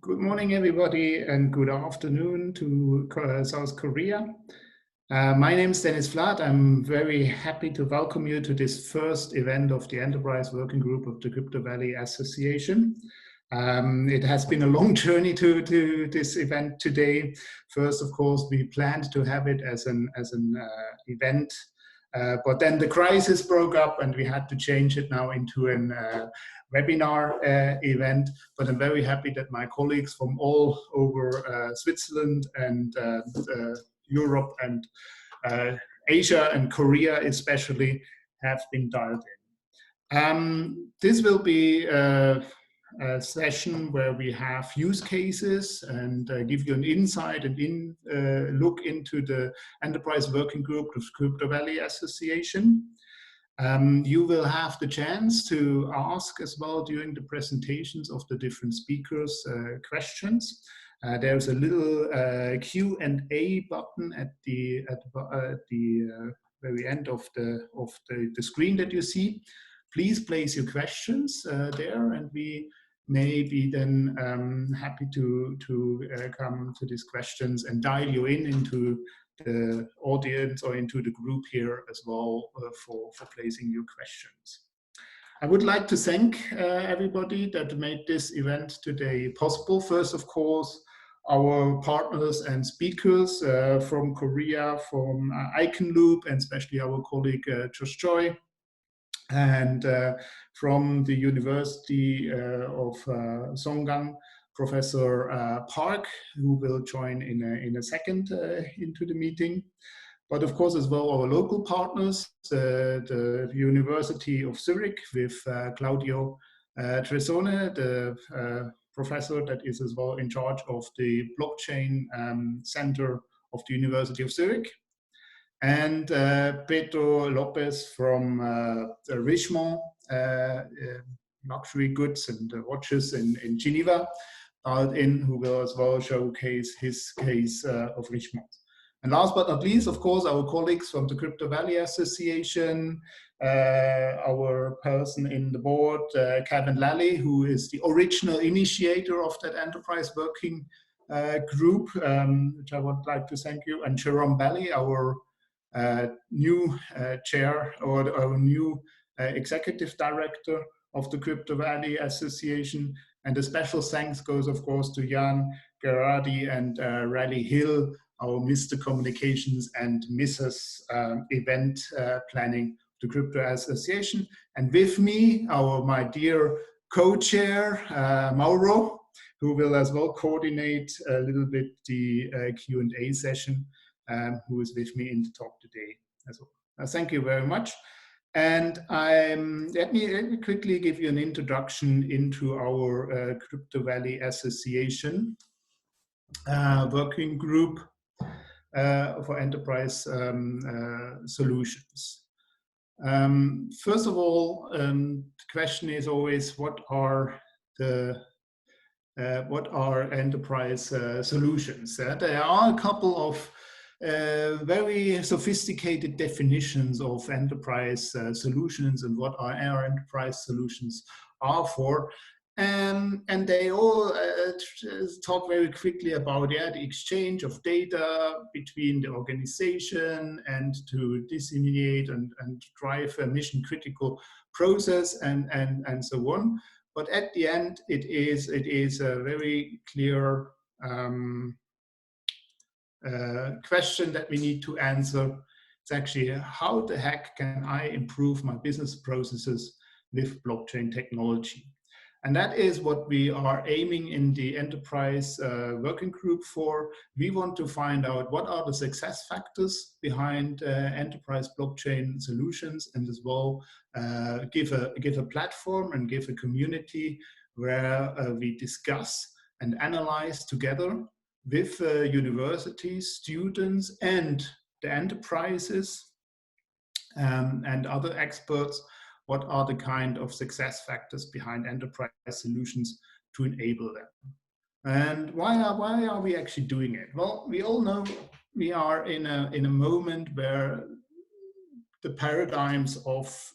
Good morning, everybody, and good afternoon to South Korea. My name is Dennis Flad. I'm very happy to welcome you to this first event of the Enterprise Working Group of the Crypto Valley Association. It has been a long journey to this event today. First, of course, we planned to have it as an event, but then the crisis broke up and we had to change it now into an webinar event. But I'm very happy that my colleagues from all over Switzerland and Europe and Asia and Korea especially have been dialed in. This will be a session where we have use cases and give you an insight and look into the Enterprise Working Group of Crypto Valley Association. You will have the chance to ask as well during the presentations of the different speakers questions. There's a little Q&A button at the very end of the screen that you see. Please place your questions there, and we may be then happy to come to these questions and dial you into the audience or into the group here as well for placing your questions. I would like to thank everybody that made this event today possible. First, of course, our partners and speakers from Korea, from Loop, and especially our colleague Choi, and from the University of Sogang, Professor Park, who will join in a second into the meeting. But of course, as well, our local partners, the University of Zurich with Claudio Tressone, the professor that is as well in charge of the blockchain center of the University of Zurich, and Pedro Lopez from Richemont, luxury goods and watches in Geneva, who will as well showcase his case of Richemont. And last but not least, of course, our colleagues from the Crypto Valley Association, our person in the board, Kevin Lally, who is the original initiator of that enterprise working group, which I would like to thank you, and Jerome Belli, our new chair or our new executive director of the Crypto Valley Association. And a special thanks goes, of course, to Jan Gerardi and Raleigh Hill, our Mr. Communications and Mrs. Event Planning of the Crypto Association. And with me, my dear co-chair, Mauro, who will as well coordinate a little bit the Q&A session, who is with me in the talk today as well. Thank you very much. And let me quickly give you an introduction into our Crypto Valley Association working group for enterprise solutions. First of all, the question is always, what are enterprise solutions? There are a couple of very sophisticated definitions of enterprise solutions and what our enterprise solutions are for. And they all talk very quickly about the exchange of data between the organization and to disseminate and drive a mission critical process and so on. But at the end, it is a very clear question that we need to answer. It's actually, how the heck can I improve my business processes with blockchain technology? And that is what we are aiming in the enterprise working group for. We want to find out what are the success factors behind enterprise blockchain solutions, and as well give a platform and give a community where we discuss and analyze together with universities, students, and the enterprises and other experts, what are the kind of success factors behind enterprise solutions to enable them. And why are we actually doing it? Well, we all know we are in a moment where the paradigms of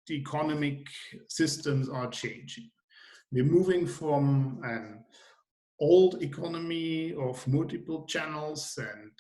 the economic systems are changing. We're moving from old economy of multiple channels and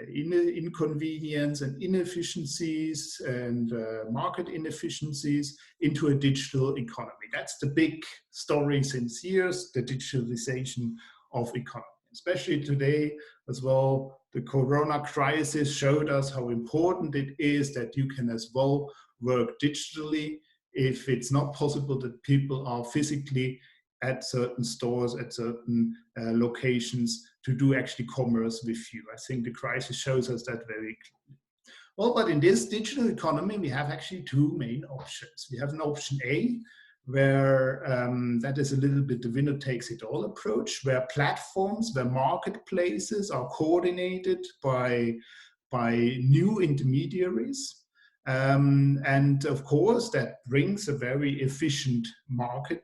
inconvenience and inefficiencies and market inefficiencies into a digital economy. That's the big story since years, the digitalization of economy. Especially today as well, the Corona crisis showed us how important it is that you can as well work digitally if it's not possible that people are physically at certain stores, at certain locations to do actually commerce with you. I think the crisis shows us that very clearly. Well, but in this digital economy, we have actually two main options. We have an option A, where that is a little bit the winner takes it all approach, where platforms, where marketplaces are coordinated by new intermediaries. And of course, that brings a very efficient market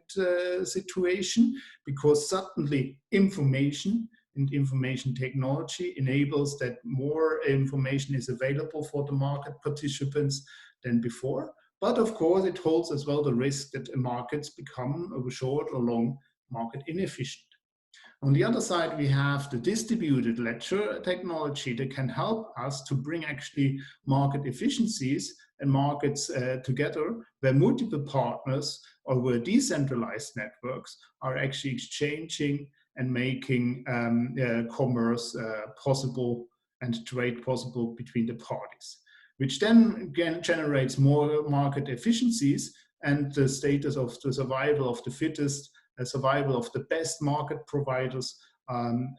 situation, because suddenly information and information technology enables that more information is available for the market participants than before. But of course, it holds as well the risk that markets become, over short or long, market inefficient. On the other side, we have the distributed ledger technology that can help us to bring actually market efficiencies and markets together, where multiple partners or where decentralized networks are actually exchanging and making commerce possible and trade possible between the parties, which then again generates more market efficiencies and the status of the survival of the fittest, the survival of the best market providers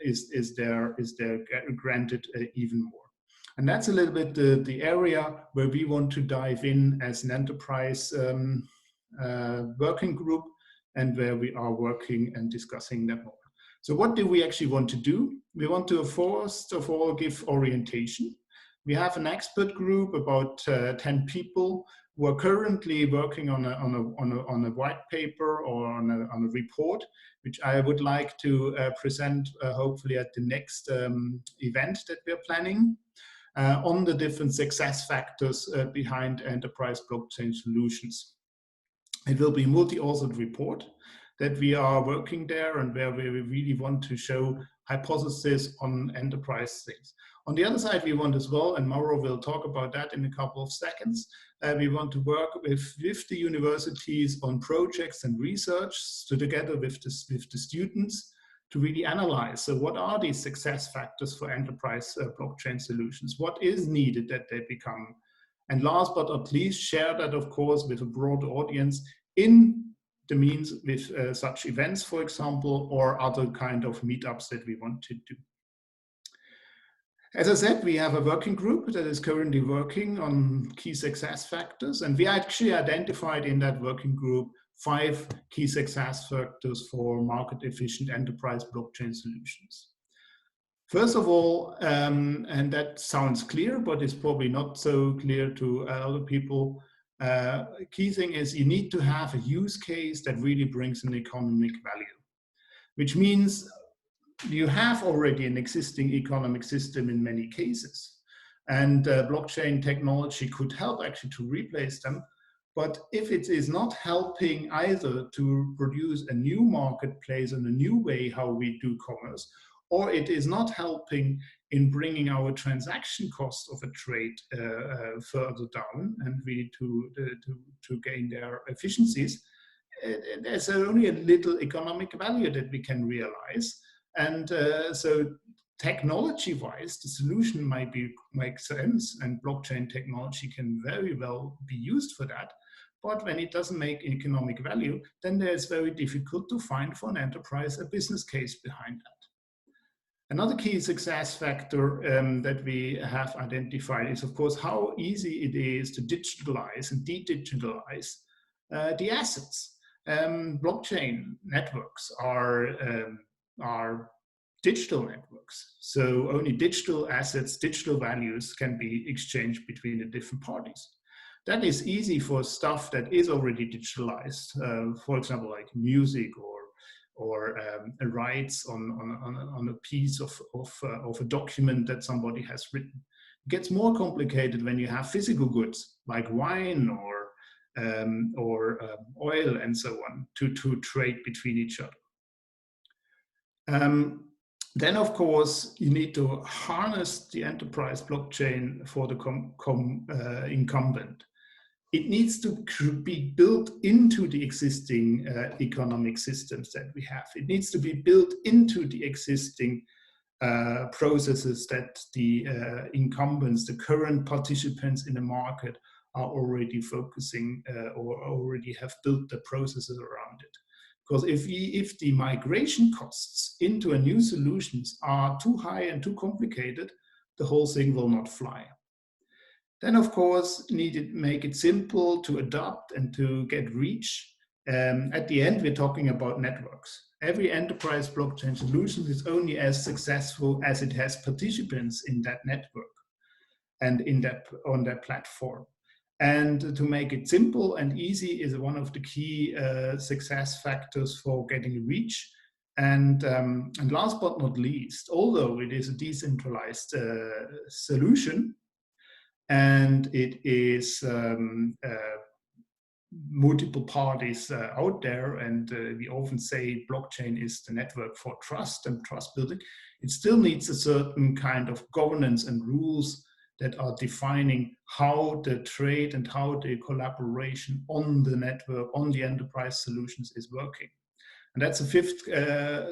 is there granted even more. And that's a little bit the area where we want to dive in as an enterprise working group, and where we are working and discussing that more. So what do we actually want to do? We want to first of all give orientation. We have an expert group, about 10 people, who are currently working on a white paper or on a report, which I would like to present hopefully at the next event that we are planning, on the different success factors behind enterprise blockchain solutions. It will be a multi-authored report that we are working there, and where we really want to show hypotheses on enterprise things. On the other side, we want as well, and Mauro will talk about that in a couple of seconds, we want to work with the universities on projects and research, so together with the students, to really analyze. So what are these success factors for enterprise blockchain solutions? What is needed that they become? And last but not least, share that, of course, with a broad audience in the means with such events, for example, or other kind of meetups that we want to do. As I said, we have a working group that is currently working on key success factors, and we actually identified in that working group 5 key success factors for market-efficient enterprise blockchain solutions. First of all, and that sounds clear, but it's probably not so clear to other people, key thing is you need to have a use case that really brings an economic value, which means you have already an existing economic system in many cases, and blockchain technology could help actually to replace them. But if it is not helping either to produce a new marketplace and a new way how we do commerce, or it is not helping in bringing our transaction cost of a trade further down and really to gain their efficiencies, there's only a little economic value that we can realize. And so technology-wise, the solution might make sense, and blockchain technology can very well be used for that. But when it doesn't make economic value, then it's very difficult to find for an enterprise a business case behind that. Another key success factor that we have identified is, of course, how easy it is to digitalize and de-digitalize the assets. Blockchain networks are digital networks, so only digital assets, digital values can be exchanged between the different parties. That is easy for stuff that is already digitalized, for example, like music or rights on a piece of a document that somebody has written. It gets more complicated when you have physical goods like wine or oil and so on to trade between each other. Then, of course, you need to harness the enterprise blockchain for the incumbent. It needs to be built into the existing economic systems that we have. It needs to be built into the existing processes that the incumbents, the current participants in the market, are already focusing or already have built the processes around it. Because if the migration costs into a new solutions are too high and too complicated, the whole thing will not fly. Then, of course, make it simple to adopt and to get reach. At the end, we're talking about networks. Every enterprise blockchain solution is only as successful as it has participants in that network and on that platform. And to make it simple and easy is one of the key success factors for getting reach. And last but not least, although it is a decentralized solution, and it is multiple parties out there, and we often say blockchain is the network for trust and trust building, it still needs a certain kind of governance and rules that are defining how the trade and how the collaboration on the network, on the enterprise solutions is working. And that's the fifth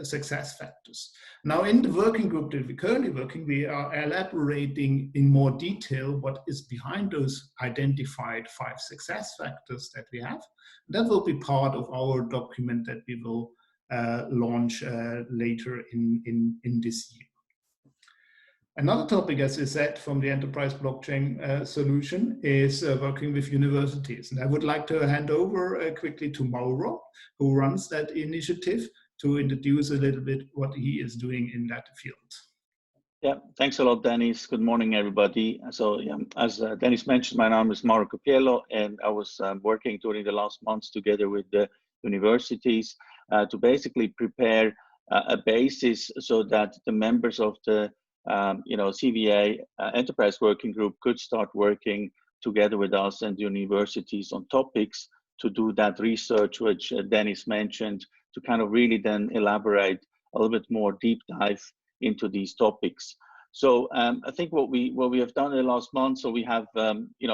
success factors. Now, in the working group that we're currently working, we are elaborating in more detail what is behind those identified 5 success factors that we have. That will be part of our document that we will launch later in this year. Another topic, as I said, from the enterprise blockchain solution is working with universities. And I would like to hand over quickly to Mauro, who runs that initiative, to introduce a little bit what he is doing in that field. Yeah, thanks a lot, Dennis. Good morning, everybody. So as Dennis mentioned, my name is Mauro Cappiello, and I was working during the last months together with the universities to basically prepare a basis so that the members of the CVA Enterprise Working Group could start working together with us and the universities on topics to do that research, which Dennis mentioned, to kind of really then elaborate a little bit more deep dive into these topics. So I think what we have done in the last month, so we have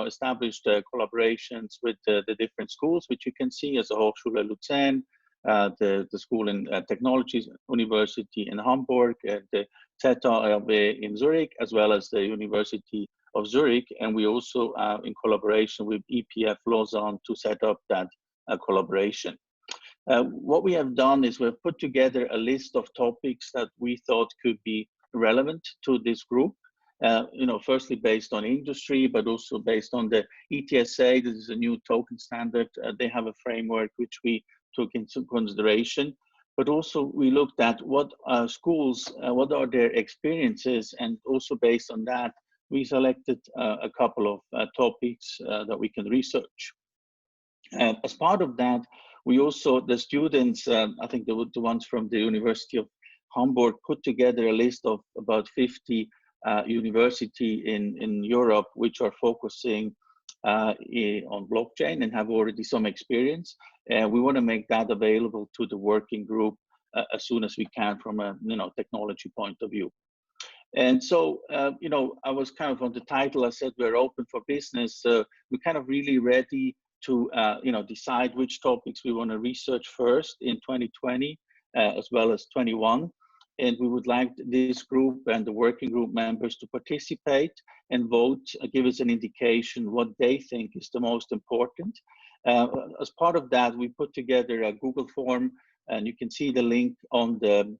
established collaborations with the different schools, which you can see as a Hochschule Luzern, the school in Technology University in Hamburg, the ZHAW in Zurich, as well as the University of Zurich. And we also in collaboration with EPF Lausanne to set up that collaboration. What we have done is we've put together a list of topics that we thought could be relevant to this group. Firstly based on industry, but also based on the ETSA. This is a new token standard. They have a framework which we took into consideration, but also we looked at what schools, what are their experiences, and also based on that, we selected a couple of topics that we can research. As part of that, we also, the students, I think the ones from the University of Hamburg, put together a list of about 50 universities in Europe, which are focusing on blockchain and have already some experience. We want to make that available to the working group as soon as we can from a technology point of view. And so, I was kind of on the title, I said we're open for business. We're kind of really ready to decide which topics we want to research first in 2020 as well as 21. And we would like this group and the working group members to participate and vote, give us an indication what they think is the most important. As part of that, we put together a Google form, and you can see the link on the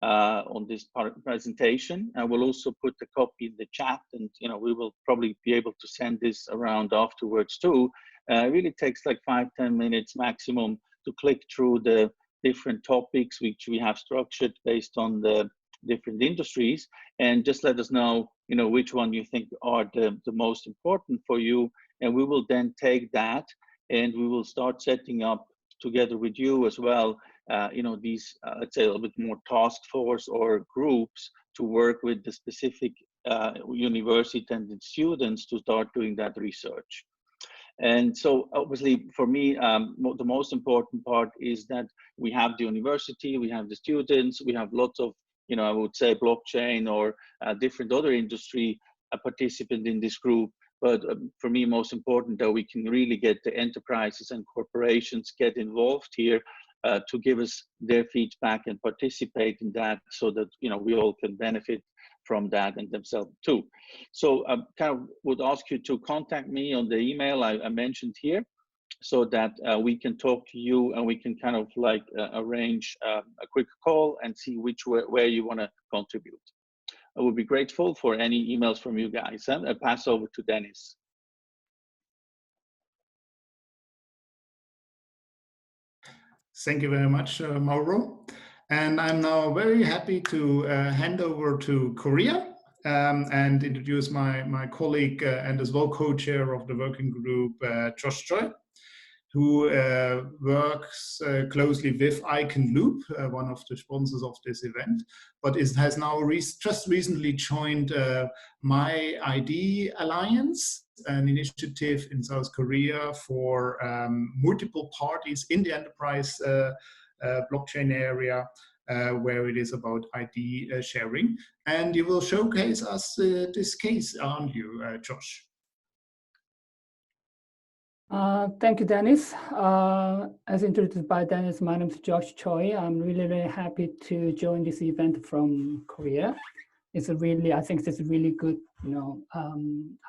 on this presentation. I will also put the copy in the chat, and we will probably be able to send this around afterwards too. It really takes like 5-10 minutes maximum to click through the different topics which we have structured based on the different industries, and just let us know which one you think are the most important for you, and we will then take that and we will start setting up together with you as well these let's say a little bit more task force or groups to work with the specific university and the students to start doing that research. And so obviously for me, the most important part is that we have the university, we have the students, we have lots of, I would say blockchain or different other industry participants in this group. But for me, most important that we can really get the enterprises and corporations get involved here to give us their feedback and participate in that, so that we all can benefit from that and themselves too. So I kind of would ask you to contact me on the email I mentioned here, so that we can talk to you and we can kind of like arrange a quick call and see where you want to contribute. I would be grateful for any emails from you guys. I'll pass over to Dennis. Thank you very much, Mauro. And I'm now very happy to hand over to Korea and introduce my colleague and as well co-chair of the working group, Choi, who works closely with Icon Loop, one of the sponsors of this event, but has now just recently joined MyID Alliance, an initiative in South Korea for multiple parties in the enterprise blockchain area, where it is about ID sharing. And you will showcase us this case, aren't you, Josh? Thank you, Dennis. As introduced by Dennis, my name is Choi. I'm really, really happy to join this event from Korea. It's a really, I think it's really good,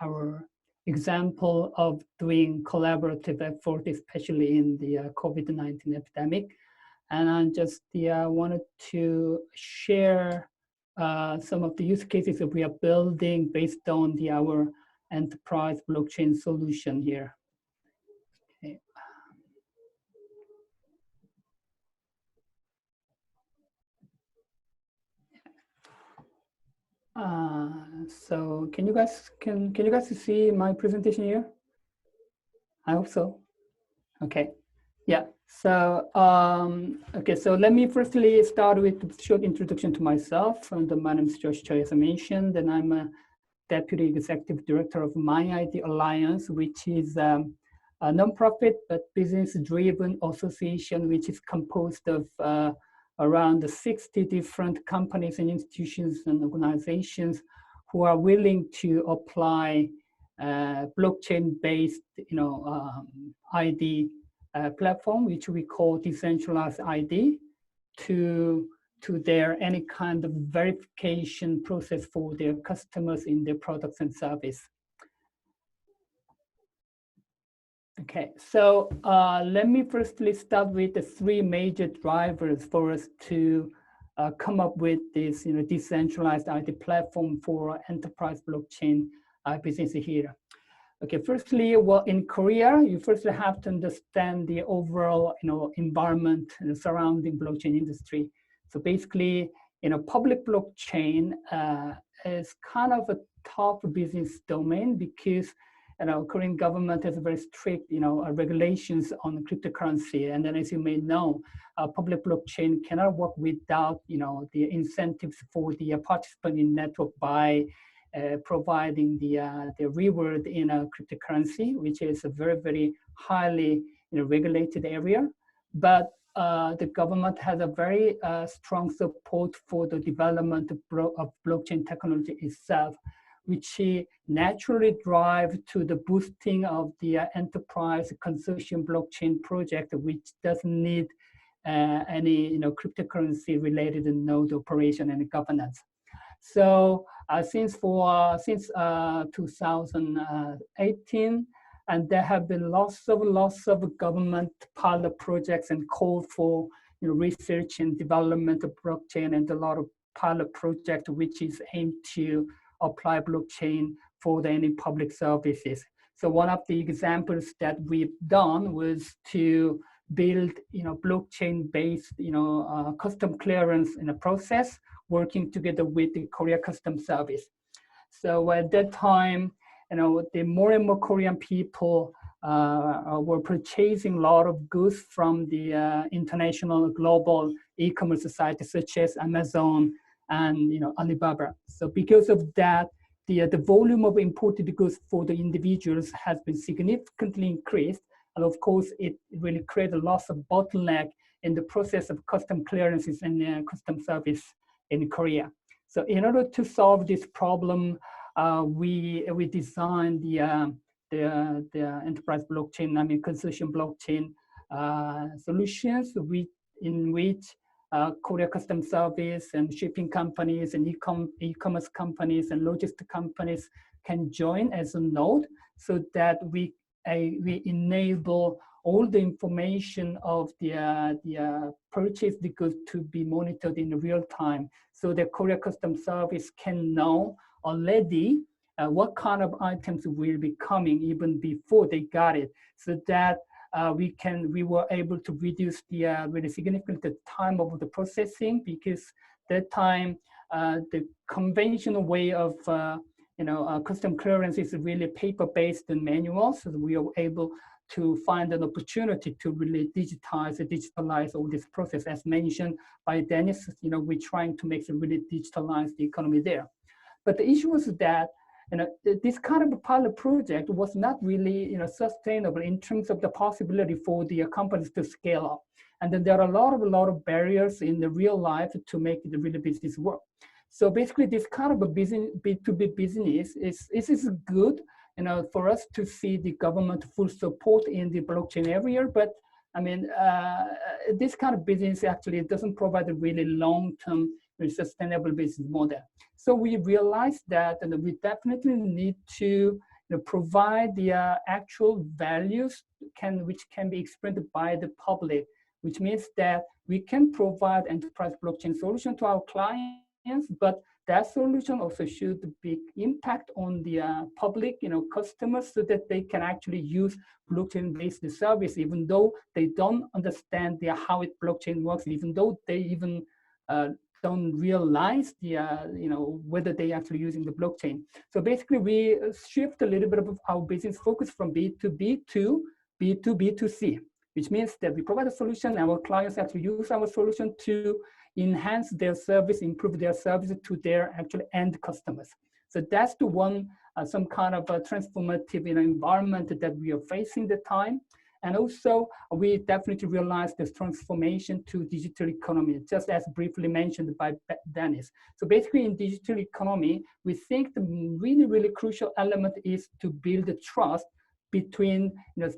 our example of doing collaborative effort, especially in the COVID-19 epidemic. And I just wanted to share some of the use cases that we are building based on our enterprise blockchain solution here. Okay. So can you guys see my presentation here? I hope so. Okay. Yeah. So okay. So let me firstly start with a short introduction to myself. And my name is Choi, as I mentioned, and I'm a Deputy Executive Director of MyID Alliance, which is a nonprofit but business-driven association, which is composed of around 60 different companies and institutions and organizations who are willing to apply blockchain-based, ID platform, which we call Decentralized ID, to their any kind of verification process for their customers in their products and service. Okay, so let me firstly start with the three major drivers for us to come up with this decentralized ID platform for enterprise blockchain business here. Okay, firstly, well, in Korea, you firstly have to understand the overall environment surrounding blockchain industry. So basically, public blockchain is kind of a tough business domain because Korean government has very strict regulations on cryptocurrency, and then as you may know, public blockchain cannot work without the incentives for the participant in network by providing the reward in a cryptocurrency, which is a very, very highly regulated area. But the government has a very strong support for the development of blockchain technology itself, which naturally drive to the boosting of the enterprise consortium blockchain project, which doesn't need any cryptocurrency related node operation and governance. So since 2018, and there have been lots of government pilot projects and call for research and development of blockchain, and a lot of pilot project which is aimed to apply blockchain for any public services. So one of the examples that we've done was to build blockchain-based custom clearance in a process, working together with the Korea Customs Service. So at that time, the more and more Korean people were purchasing a lot of goods from the international global e-commerce societies such as Amazon and Alibaba. So because of that, the volume of imported goods for the individuals has been significantly increased. And of course, it really created a loss of bottleneck in the process of custom clearances and custom service in Korea. So in order to solve this problem, we designed the enterprise blockchain, consortium blockchain solutions, in which Korea Custom Service and shipping companies and e-commerce companies and logistic companies can join as a node, so that we enable all the information of the purchased goods to be monitored in real time, so that Korea Custom Service can know already what kind of items will be coming even before they got it, so that we were able to reduce the really significant time of the processing, because that time the conventional way of custom clearance is really paper-based and manual. So we are able to find an opportunity to really digitalize all this process. As mentioned by Dennis, we're trying to make it really digitalize the economy there. But the issue was that this kind of a pilot project was not really sustainable in terms of the possibility for the companies to scale up. And then there are a lot of barriers in the real life to make the real business work. So basically, this kind of a B2B business is good, for us to see the government full support in the blockchain area. But I mean, this kind of business actually doesn't provide a really long-term sustainable business model. So we realized that we definitely need to provide the actual values which can be experienced by the public, which means that we can provide enterprise blockchain solution to our clients, but that solution also should be impact on the public, customers, so that they can actually use blockchain-based service, even though they don't understand how blockchain works, even though they even don't realize whether they actually using the blockchain. So basically, we shift a little bit of our business focus from B2B to B2B2C, which means that we provide a solution, our clients actually use our solution to enhance their service, improve their service to their actual end customers. So that's the one, some kind of a transformative environment that we are facing the time. And also, we definitely realized this transformation to digital economy, just as briefly mentioned by Dennis. So basically, in digital economy, we think the really, really crucial element is to build the trust between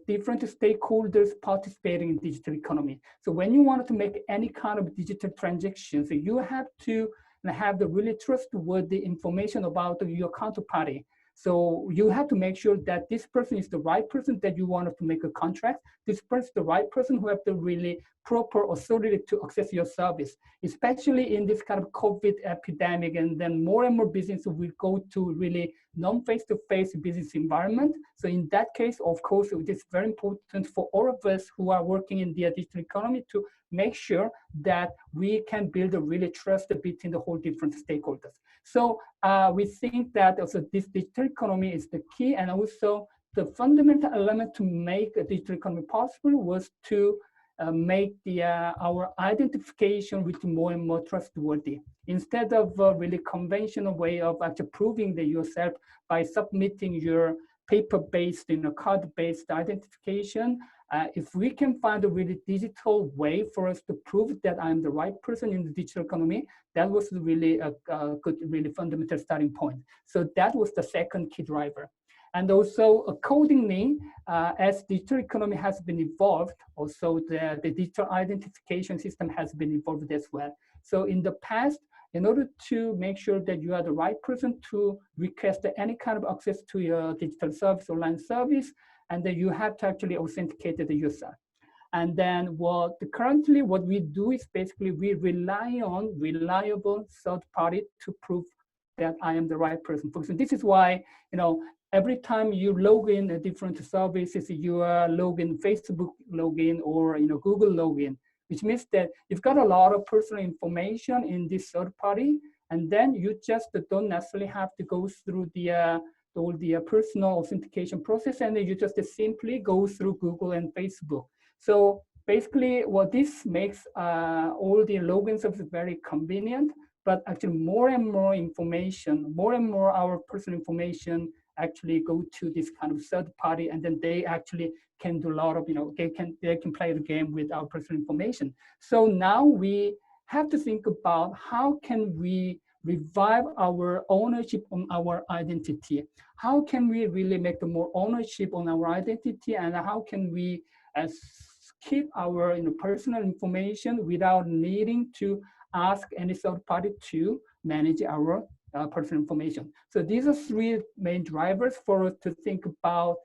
different stakeholders participating in digital economy. So when you want to make any kind of digital transactions, you have to have the really trustworthy information about your counterparty. So you have to make sure that this person is the right person that you want to make a contract. This person is the right person who have the really proper authority to access your service, especially in this kind of COVID epidemic. And then more and more businesses will go to really non-face-to-face business environment. So in that case, of course, it is very important for all of us who are working in the digital economy to make sure that we can build a really trust between the whole different stakeholders. So we think that also this digital economy is the key, and also the fundamental element to make a digital economy possible was to make our identification with more and more trustworthy. Instead of a really conventional way of actually proving that yourself by submitting your paper-based, card-based identification, if we can find a really digital way for us to prove that I'm the right person in the digital economy, that was really a good, really fundamental starting point. So that was the second key driver. And also accordingly, as digital economy has been evolved, also the digital identification system has been evolved as well. So in the past, in order to make sure that you are the right person to request any kind of access to your digital service, online service, and then you have to actually authenticate the user. And then currently what we do is basically we rely on reliable third party to prove that I am the right person. For example, this is why, every time you log in a different services, you are login Facebook login or Google login, which means that you've got a lot of personal information in this third party, and then you just don't necessarily have to go through all the personal authentication process, and then you just simply go through Google and Facebook. So basically, what this makes all the login services very convenient, but actually more and more information, more and more our personal information actually go to this kind of third party, and then they actually can do a lot of, they can play the game with our personal information. So now we have to think about how can we revive our ownership on our identity? How can we really make more ownership on our identity, and how can we keep our personal information without needing to ask any third party to manage our personal information? So these are three main drivers for us to think about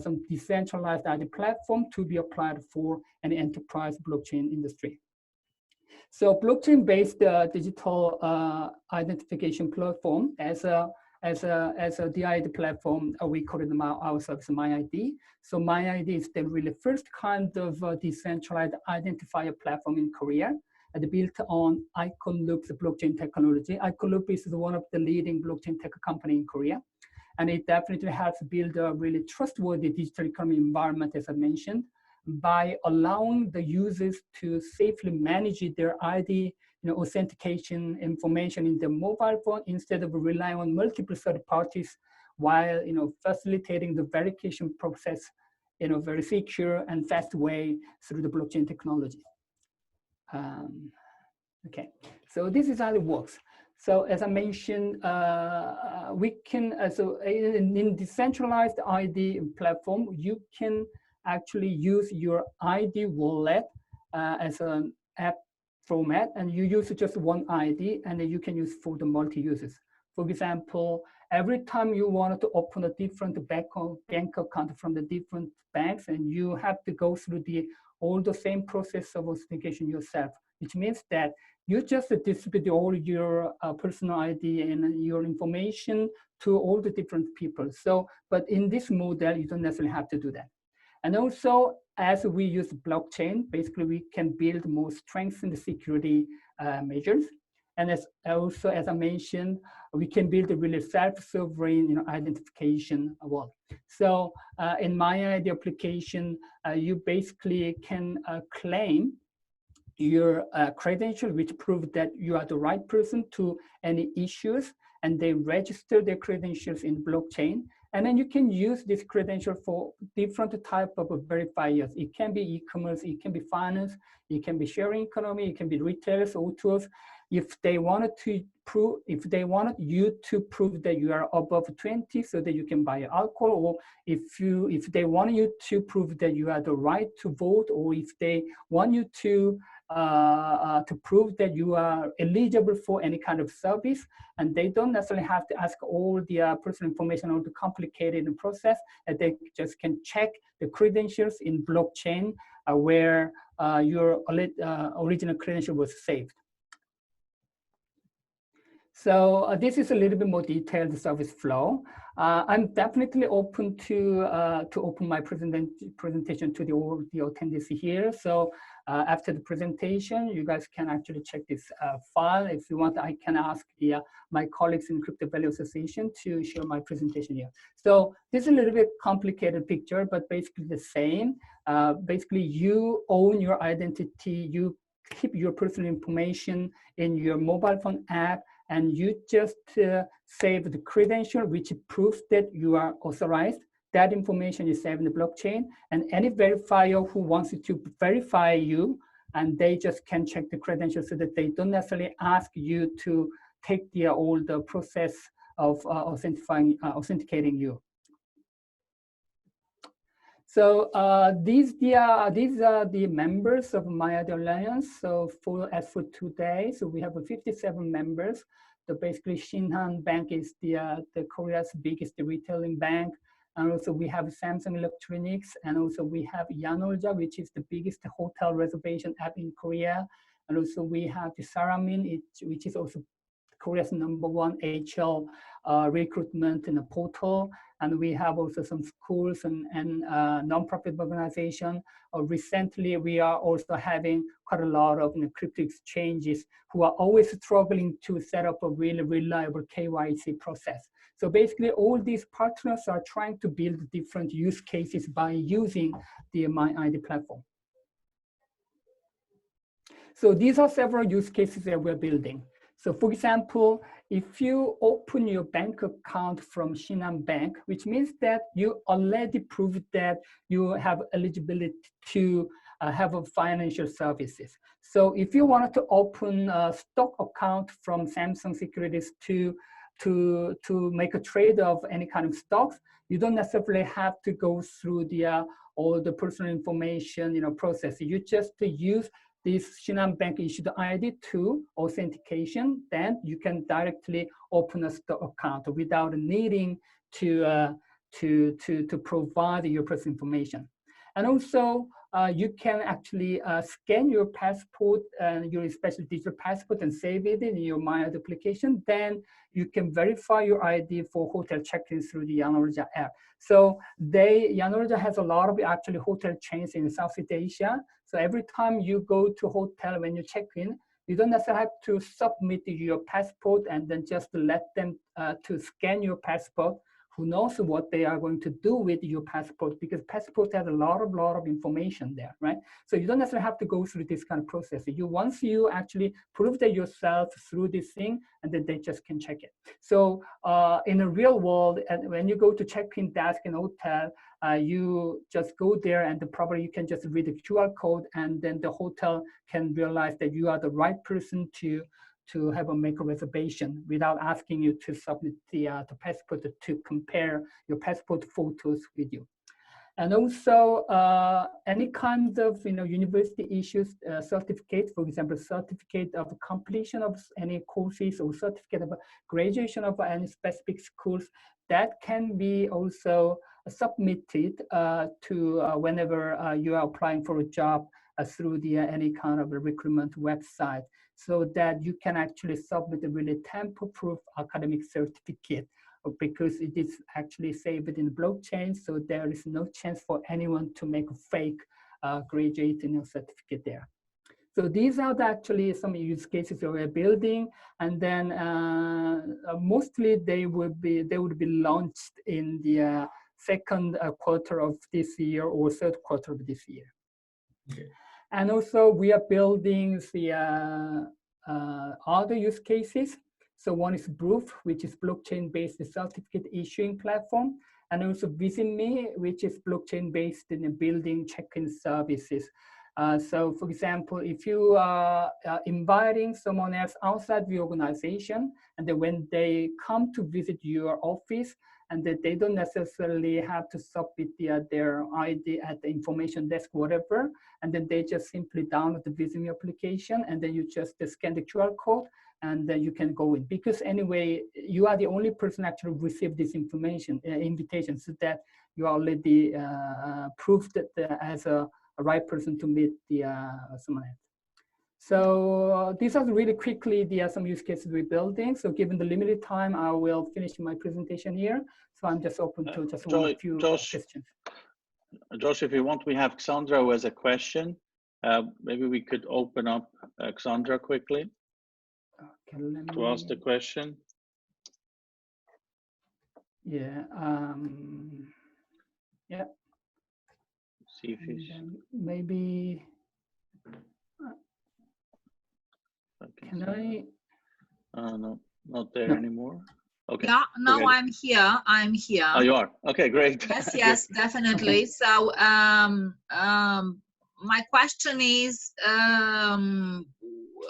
some decentralized ID platform to be applied for an enterprise blockchain industry. So blockchain-based digital identification platform as a DID platform, we call it ourselves MyID. So MyID is the really first kind of decentralized identifier platform in Korea, and built on IconLoop's blockchain technology. IconLoop is one of the leading blockchain tech company in Korea, and it definitely helps build a really trustworthy digital economy environment, as I mentioned, by allowing the users to safely manage their ID, authentication information in their mobile phone instead of relying on multiple third parties, while facilitating the verification process in a very secure and fast way through the blockchain technology. Okay, so this is how it works. So as I mentioned, we can, so in decentralized ID platform, you can actually use your ID wallet as an app format, and you use just one ID, and then you can use for the multi-users. For example, every time you wanted to open a different bank account from the different banks, and you have to go through all the same process of authentication yourself, which means that you just distribute all your personal ID and your information to all the different people. So, but in this model, you don't necessarily have to do that. And also, as we use blockchain, basically we can build more strengthened security measures. And as I mentioned, we can build a really self-sovereign identification wall. So in MyID application, you basically can claim your credential, which prove that you are the right person to any issues, and they register their credentials in blockchain. And then you can use this credential for different type of verifiers. It can be e-commerce, it can be finance, it can be sharing economy, it can be retailers, autos. If they wanted to prove, if they wanted you to prove that you are above 20 so that you can buy alcohol, or if they want you to prove that you have the right to vote, or if they want you to prove that you are eligible for any kind of service, and they don't necessarily have to ask all the personal information or the complicated process, and they just can check the credentials in blockchain where your original credential was saved. So this is a little bit more detailed service flow. I'm definitely open to open my presentation to the attendees here. So after the presentation, you guys can actually check this file. If you want, I can ask my colleagues in Crypto Value Association to share my presentation here. So this is a little bit complicated picture, but basically the same. Basically, you own your identity. You keep your personal information in your mobile phone app, and you just save the credential, which proves that you are authorized. That information is saved in the blockchain, and any verifier who wants to verify you, and they just can check the credentials so that they don't necessarily ask you to take all the process of authenticating you. So these are the members of MyID Alliance. So as for today, so we have 57 members. So basically, Shinhan Bank is the Korea's biggest retailing bank, and also we have Samsung Electronics, and also we have Yanolja, which is the biggest hotel reservation app in Korea, and also we have the Saramin, which is also Korea's #1 HL recruitment in a portal. And we have also some schools and non-profit organization. Recently, we are also having quite a lot of crypto exchanges who are always struggling to set up a really reliable KYC process. So basically, all these partners are trying to build different use cases by using the MyID platform. So these are several use cases that we're building. So for example, if you open your bank account from Shinhan Bank, which means that you already proved that you have eligibility to have a financial services. So if you wanted to open a stock account from Samsung Securities to make a trade of any kind of stocks, you don't necessarily have to go through the all the personal information process. You just use this Shinhan Bank issued ID to authentication, then you can directly open a stock account without needing to provide your personal information. And also, you can actually scan your passport and your special digital passport and save it in your MyID application. Then you can verify your ID for hotel check-in through the Yanolja app. So Yanolja has a lot of actually hotel chains in Southeast Asia. So every time you go to hotel when you check in, you don't necessarily have to submit your passport and then just let them to scan your passport. Who knows what they are going to do with your passport, because passport has a lot of information there, right? So you don't necessarily have to go through this kind of process. Once you actually prove that yourself through this thing, and then they just can check it. So in the real world, and when you go to check-in desk in hotel, you just go there and probably you can just read the QR code, and then the hotel can realize that you are the right person to make a reservation without asking you to submit the passport to compare your passport photos with you. And also any kinds of university issues certificate, for example, certificate of completion of any courses or certificate of graduation of any specific schools, that can be also submitted to whenever you are applying for a job through the any kind of a recruitment website, so that you can actually submit a really tamper-proof academic certificate, because it is actually saved in blockchain, so there is no chance for anyone to make a fake graduate certificate there. So these are actually some use cases that we're building, and then mostly they would be launched in the second quarter of this year or third quarter of this year. Okay. And also we are building the other use cases. So one is Proof, which is blockchain-based certificate issuing platform, and also VisitMe, which is blockchain-based in building check-in services. So for example, if you are inviting someone else outside the organization, and then when they come to visit your office, and that they don't necessarily have to submit their ID at the information desk, whatever, and then they just simply download the VisitMe application, and then you just scan the QR code, and then you can go in. Because anyway, you are the only person actually received this information, invitation, so that you already proved that as a right person to meet someone else. So these are really quickly some use cases we're building. So given the limited time, I will finish my presentation here. So I'm just open to just one few questions. Josh, if you want, we have Xandra who has a question. Maybe we could open up Xandra quickly to ask the question. Yeah. Yeah. See if he's maybe. Can I? No, not there anymore. Okay. Yeah, no, I'm here. I'm here. Oh, you are? Okay, great. Yes, yes, definitely. So my question is,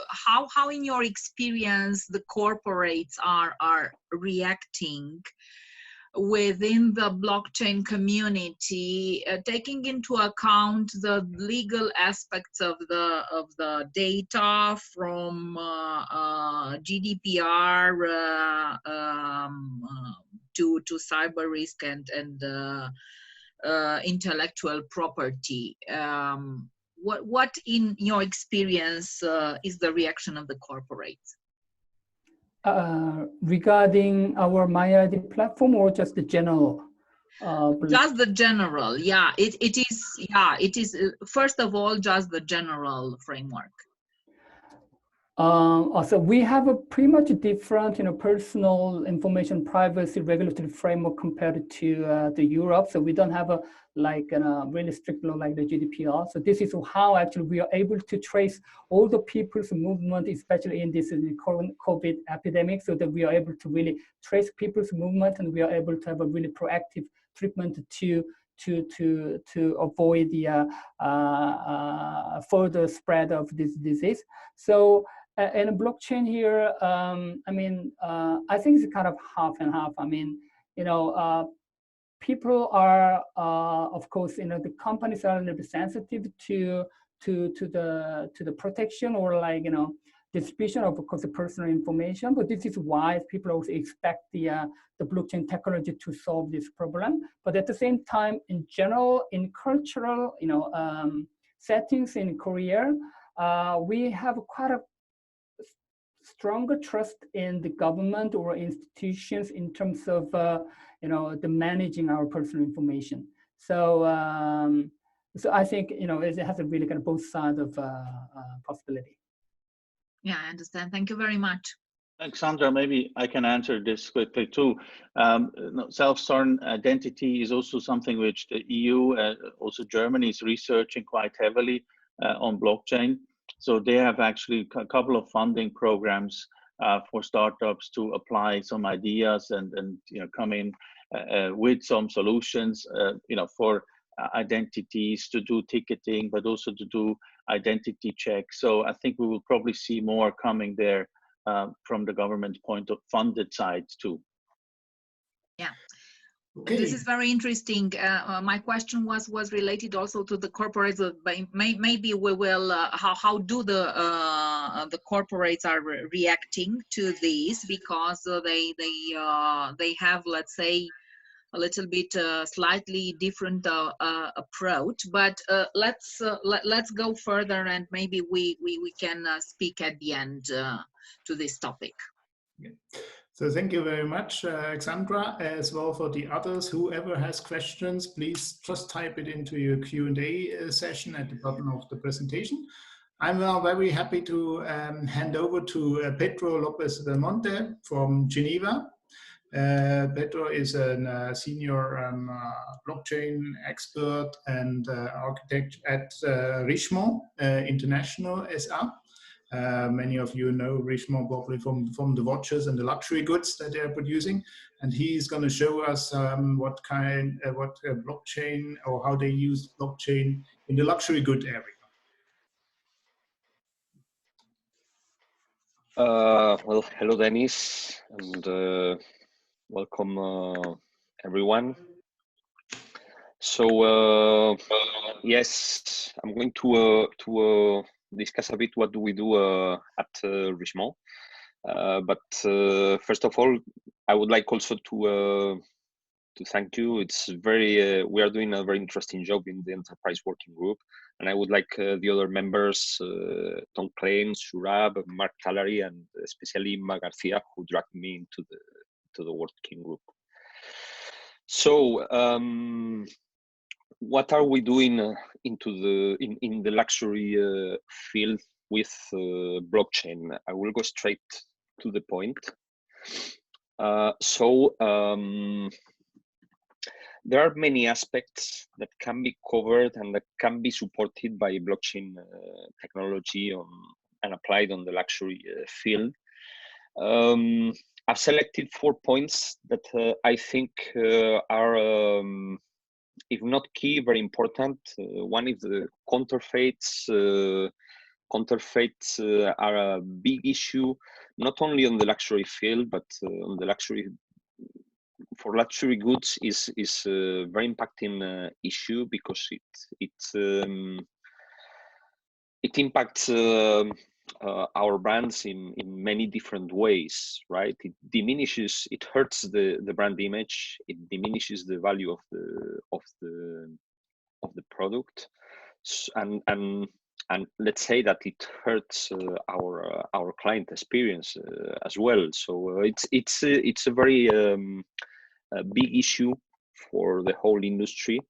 how in your experience the corporates are reacting within the blockchain community, taking into account the legal aspects of the data from GDPR to cyber risk and intellectual property. What in your experience is the reaction of the corporates? Regarding our MyID platform, or just the general? Just the general, yeah. It is first of all just the general framework. Also, we have a pretty much different, personal information privacy regulatory framework compared to Europe. So we don't have a really strict law like the GDPR. So this is how actually we are able to trace all the people's movement, especially in this current COVID epidemic, so that we are able to really trace people's movement, and we are able to have a really proactive treatment to avoid the further spread of this disease. So in a blockchain here, I think it's kind of half and half. I mean, people are, of course, the companies are a little bit sensitive to the protection or distribution of course the personal information. But this is why people also expect the blockchain technology to solve this problem. But at the same time, in general, in cultural, settings in Korea, we have quite a stronger trust in the government or institutions in terms of the managing our personal information. So so I think it has a really kind of both sides of possibility. Yeah, I understand. Thank you very much. Alexandra, maybe I can answer this quickly too. Self-sovereign identity is also something which the EU, also Germany, is researching quite heavily on blockchain. So they have actually a couple of funding programs for startups to apply some ideas and come in with some solutions, for identities, to do ticketing, but also to do identity checks. So I think we will probably see more coming there from the government point of funded side too. Yeah. Okay. This is very interesting. My question was related also to the corporates. Maybe we will. How do the corporates are reacting to this, because they have, let's say, a little bit slightly different approach. But let's go further, and maybe we can speak at the end to this topic. Yeah. So thank you very much, Alexandra, as well for the others. Whoever has questions, please just type it into your Q&A session at the bottom of the presentation. I'm now very happy to hand over to Pedro Lopez-Belmonte from Geneva. Pedro is a senior blockchain expert and architect at Richemont International SA. Many of you know Richemont probably from the watches and the luxury goods that they are producing, and he's going to show us what blockchain, or how they use blockchain in the luxury good area. Well, hello, Dennis, and welcome everyone. So yes, I'm going to discuss a bit what do we do at Richemont. But first of all, I would like also to thank you. It's very we are doing a very interesting job in the enterprise working group, and I would like the other members, Tom Klein, Surab, Mark Tallery, and especially Emma Garcia, who dragged me into the working group. So what are we doing in the luxury field with blockchain? I will go straight to the point. There are many aspects that can be covered and that can be supported by blockchain technology and applied on the luxury field. I've selected 4 points that I think are, if not key, very important. One is the counterfeits. Counterfeits are a big issue, not only on the luxury field, but on the luxury. For luxury goods is a very impacting issue, because it impacts our brands in many different ways, right? It hurts the brand image. It diminishes the value of the product, and let's say that it hurts our client experience as well. So it's a very big issue for the whole industry.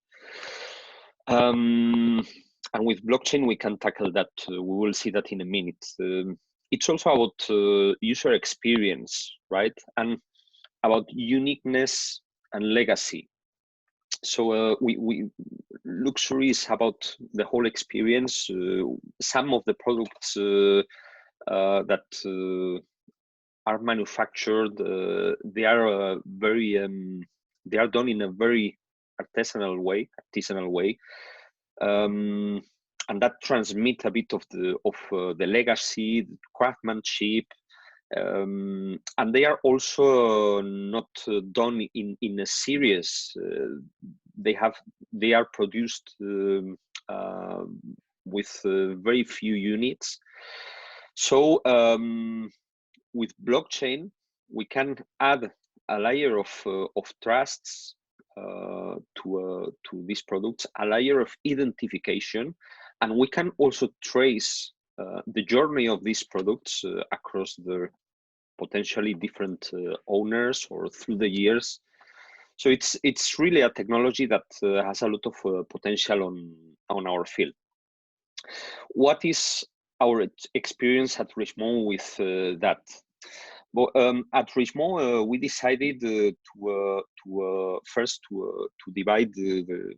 And with blockchain, we can tackle that. We will see that in a minute. it's also about user experience, right? And about uniqueness and legacy. So luxury is about the whole experience. Some of the products that are manufactured, they are they are done in a very artisanal way, and that transmit a bit of the legacy, the craftsmanship, and they are also not done in a series. They are produced with very few units. So with blockchain, we can add a layer of trusts to these products, a layer of identification, and we can also trace the journey of these products across the potentially different owners or through the years. So it's really a technology that has a lot of potential on our field. What is our experience at Richemont with that? Well, at Richemont, we decided to first divide the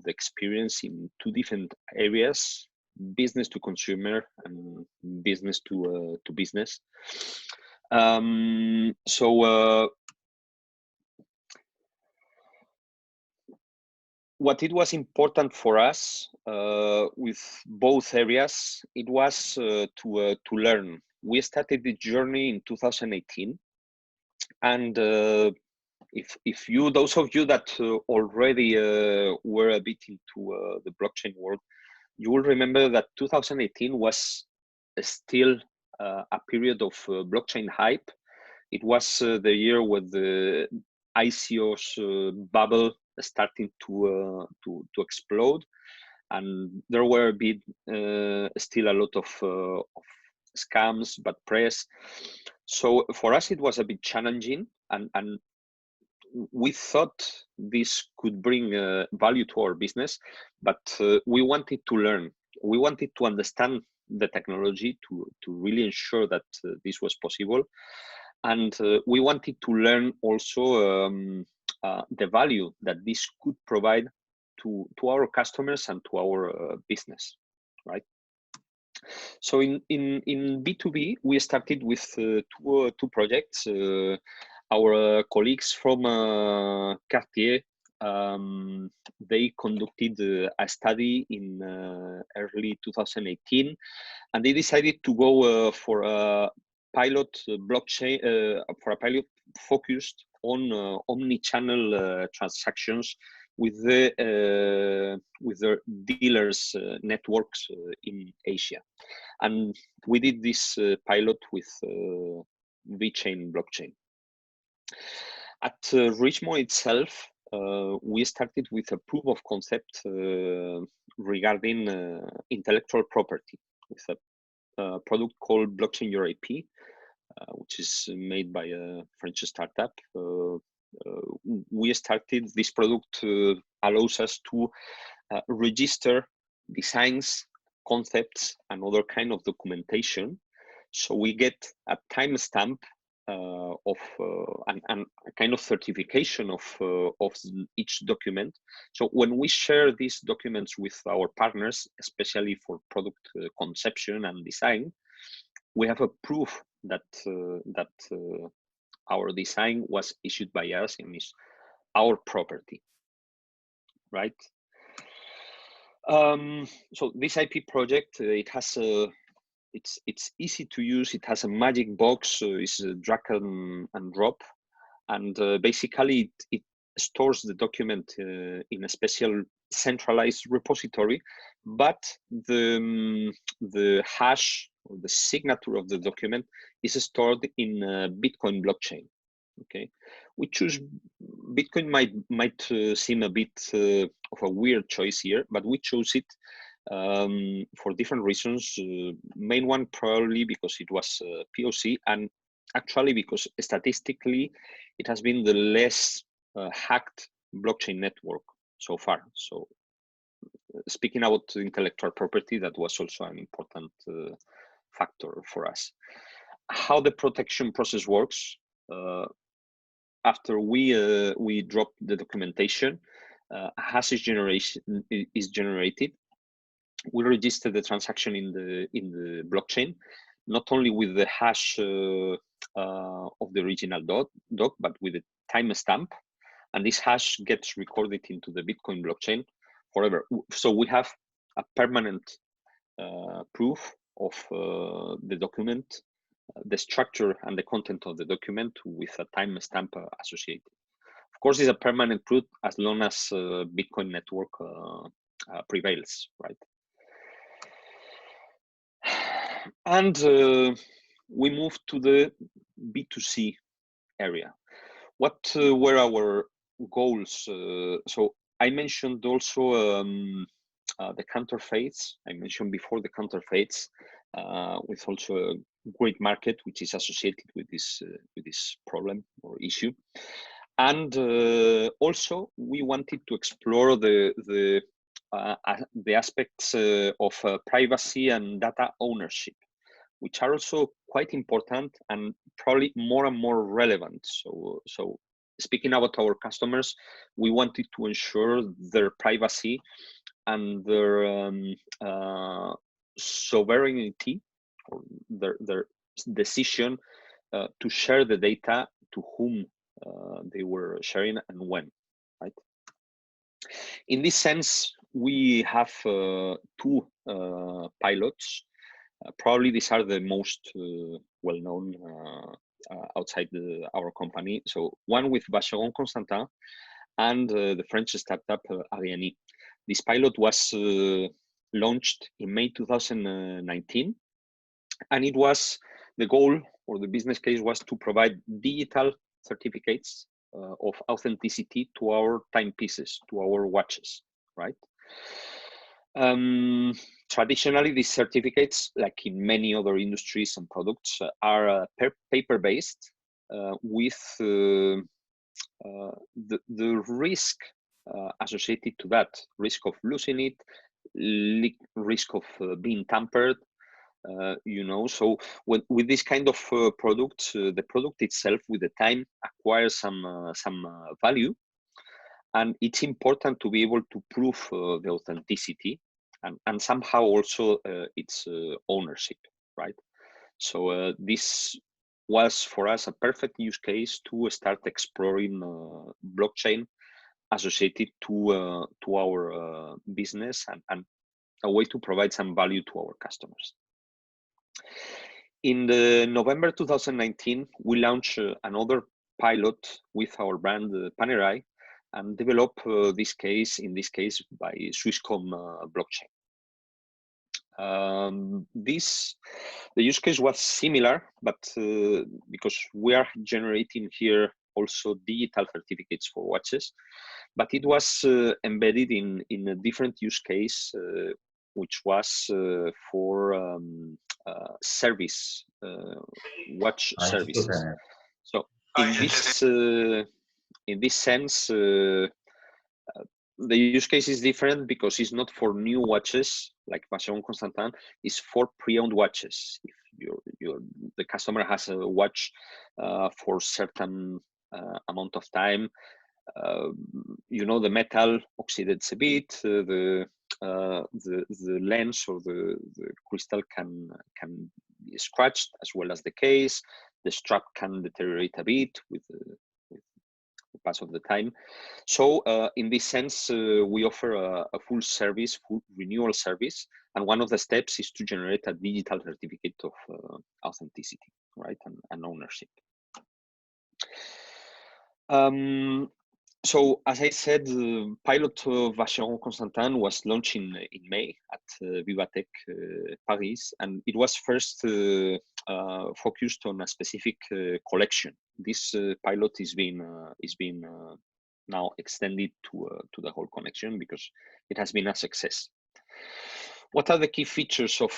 experience in two different areas: business to consumer and business to business. So what it was important for us with both areas, it was to learn. We started the journey in 2018, and if you, those of you that already were a bit into the blockchain world, you will remember that 2018 was still a period of blockchain hype. It was the year with the ICO's bubble starting to explode, and there were a bit still a lot of scams, bad press. So for us, it was a bit challenging, and we thought this could bring value to our business, but we wanted to learn. We wanted to understand the technology to really ensure that this was possible. And we wanted to learn also the value that this could provide to our customers and to our business, right? So in B2B, we started with two projects. Our colleagues from Cartier, they conducted a study in early 2018, and they decided to go for a pilot blockchain, for a pilot focused on omni-channel transactions with their dealers networks in Asia. And we did this pilot with VeChain blockchain. At Richemont itself, we started with a proof of concept regarding intellectual property with a product called Blockchain Your IP, which is made by a French startup. We started this product allows us to register designs, concepts, and other kind of documentation. So we get a timestamp and a kind of certification of each document. So when we share these documents with our partners, especially for product conception and design, we have a proof that our design was issued by us and is our property, right? So this IP project, it has it's easy to use. It has a magic box. It's a drag and drop, and basically it stores the document in a special centralized repository. But the hash or the signature of the document is stored in Bitcoin blockchain. Okay, we choose Bitcoin might seem a bit of a weird choice here, but we chose it for different reasons. Main one probably because it was POC, and actually because statistically it has been the less hacked blockchain network so far. So speaking about intellectual property, that was also an important factor for us. How the protection process works, after we drop the documentation, a hash is generated. We register the transaction in the blockchain, not only with the hash of the original doc, but with the timestamp, and this hash gets recorded into the Bitcoin blockchain forever. So we have a permanent proof of the document, the structure and the content of the document with a timestamp associated. Of course, it's a permanent proof as long as Bitcoin network prevails, right? And we move to the B2C area. What were our goals? So I mentioned also the counterfeits. I mentioned before the counterfeits, with also a great market which is associated with this problem or issue. And also we wanted to explore the aspects of privacy and data ownership, which are also quite important and probably more and more relevant. So speaking about our customers, we wanted to ensure their privacy and their sovereignty, or their decision to share the data to whom they were sharing and when, right? In this sense, we have two pilots. Probably these are the most well-known outside our company. So one with Vacheron Constantin and the French startup Ariane. This pilot was launched in May 2019, and it was the goal, or the business case was to provide digital certificates of authenticity to our timepieces, to our watches, right? Traditionally, these certificates, like in many other industries and products, are paper-based with the risk associated to that, risk of losing it, risk of being tampered, you know. So with this kind of product, the product itself with the time acquires some value, and it's important to be able to prove the authenticity and somehow also its ownership, right? So this was for us a perfect use case to start exploring blockchain associated to our business and a way to provide some value to our customers. In the November 2019, we launched another pilot with our brand Panerai, and develop this case by Swisscom blockchain. The use case was similar, but because we are generating here also digital certificates for watches, but it was embedded in a different use case, which was for service, watch services. So in this sense, the use case is different because it's not for new watches like Vacheron Constantin. It's for pre-owned watches. If the customer has a watch for certain amount of time, you know, the metal oxidates a bit, the lens or the crystal can be scratched, as well as the case. The strap can deteriorate a bit with the pass of the time. So in this sense, we offer a full service, full renewal service, and one of the steps is to generate a digital certificate of authenticity, right, and ownership. So as I said, pilot Vacheron Constantin was launched in May at Vivatech Paris, and it was first focused on a specific collection. This pilot is being now extended to the whole collection because it has been a success. What are the key features of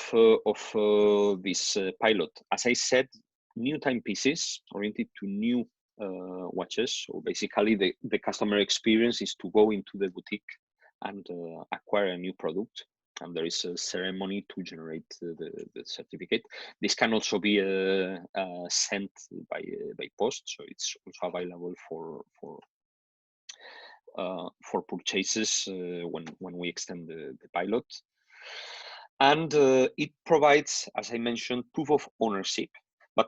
this pilot? As I said, new timepieces oriented to new watches. So basically the customer experience is to go into the boutique and acquire a new product. and there is a ceremony to generate the certificate. This can also be sent by post, so it's also available for purchases when we extend the pilot. And it provides, as I mentioned, proof of ownership.